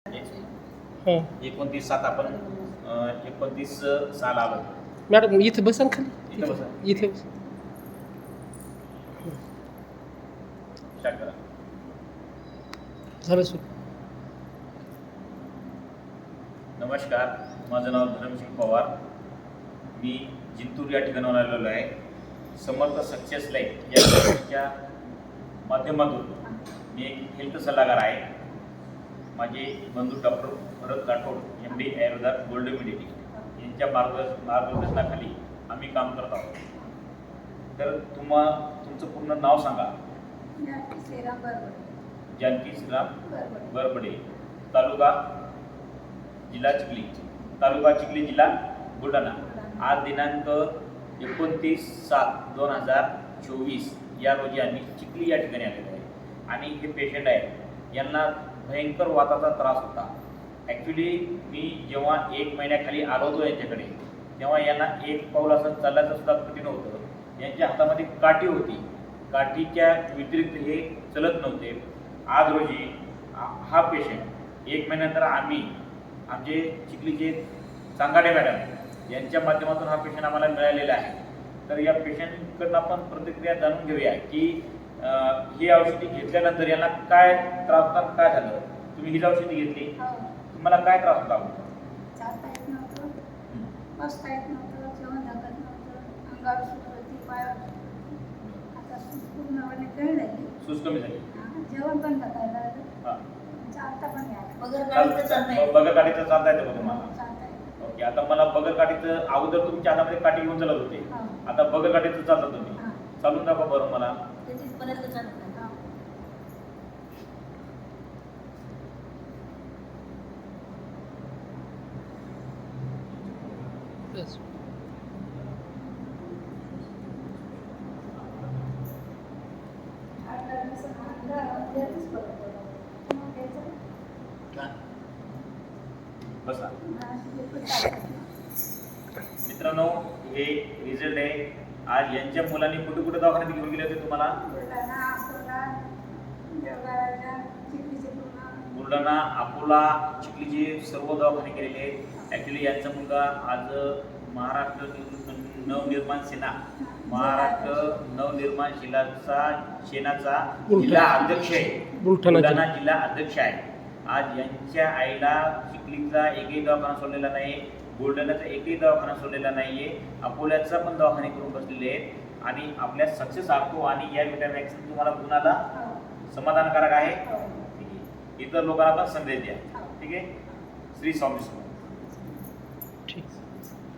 हो 29/7 आपण 29 साल आलो. मॅडम इथं बसा ना खाली इथं बसा. इथे बसा. स्टार्ट करा. झालं सर. नमस्कार, माझं नाव धरमसिंग पवार. मी जिंतूर या ठिकाणावर आलेलो आहे. समर्थ सक्सेस लाईफ या संस्थेच्या माध्यमातून मी एक हेल्थ सल्लागार आहे. माझे बंधू डॉक्टर भरत राठोड MD आयुर्वेदात गोल्ड मेडिकल यांच्या मार्गदर्शनाखाली आम्ही काम करत आहोत. तर तुमचं पूर्ण नाव सांगा. जानकी श्रीराम बरबडे, तालुका चिखली, जिल्हा बुलढाणा. आज दिनांक 29/7/2024 या रोजी आम्ही चिखली या ठिकाणी आलेलो आहे. आणि हे पेशंट आहे, यांना भयंकर वाताचा त्रास होता. ॲक्च्युली मी जेव्हा 1 महिन्याखाली आलो होतो यांच्याकडे, तेव्हा यांना एक पाऊल असं चालायचं सुद्धा कठीण होतं. यांच्या हातामध्ये काठी होती. काठीच्या व्यतिरिक्त हे चलत नव्हते. आज रोजी हा पेशंट 1 महिन्यानंतर आमचे चिखलीचे सांगाडे मॅडम यांच्या माध्यमातून हा पेशंट आम्हाला मिळालेला आहे. तर या पेशंटकडनं आपण प्रतिक्रिया जाणून घेऊया की ही औषधी घेतल्यानंतर यांना काय त्रास होता, काय झालं. तुम्ही ही औषधी घेतली, तुम्हाला काय त्रास होता? चालता येत नव्हतं, बसता येत नव्हतं, जेवण धकत नव्हतं, अंगावर सूज होती, पायावर. आता सूज पूर्णपणे कमी झाली. सूज कमी झाली. जेवण पण धकायला लागलं. हां, चालता पण यायला. बगर काठीचं चालता येतं का तुम्हाला? चालता येतं. ओके. आता मला बगर काठीचं, अगोदर तुमच्या हातामध्ये काठी घेऊन चालत होते, हां. आता बगर काठीचं चालता तुम्ही. हां. चालून दाखवा बरं मला. तिथपर्यंत चालतं. हां. बस. बसा. मित्रांनो, हे रिझल्ट आहे. आज यांच्या मुलांनी कुठे कुठे दवाखान्यात घेऊन गेले होते तुम्हाला? बुलढाणा, अकोला, चिखलीचे सर्व दवाखाने केलेले आहेत. ॲक्च्युली यांचा मुलगा आज महाराष्ट्र नवनिर्माण सेनाचा जिल्हा अध्यक्ष आहे. बुलढाणा जिल्हा अध्यक्ष आहे. आज यांच्या आईला चिखलीचा एकही दवाखाना सोडलेला नाही, बुलढाण्याचा एकही दवाखाना सोडलेला नाहीये, अकोल्याचा पण दवाखाने करून बसलेले आहेत. आणि आपल्या सक्सेस आखो आणि या विटामिन वॅक्सिन तुम्हाला गुणाला समाधानकारक आहे. ठीक आहे, इतर लोकांना पण संदेश द्या. ठीक आहे. श्री स्वामी समर्थ. ठीक.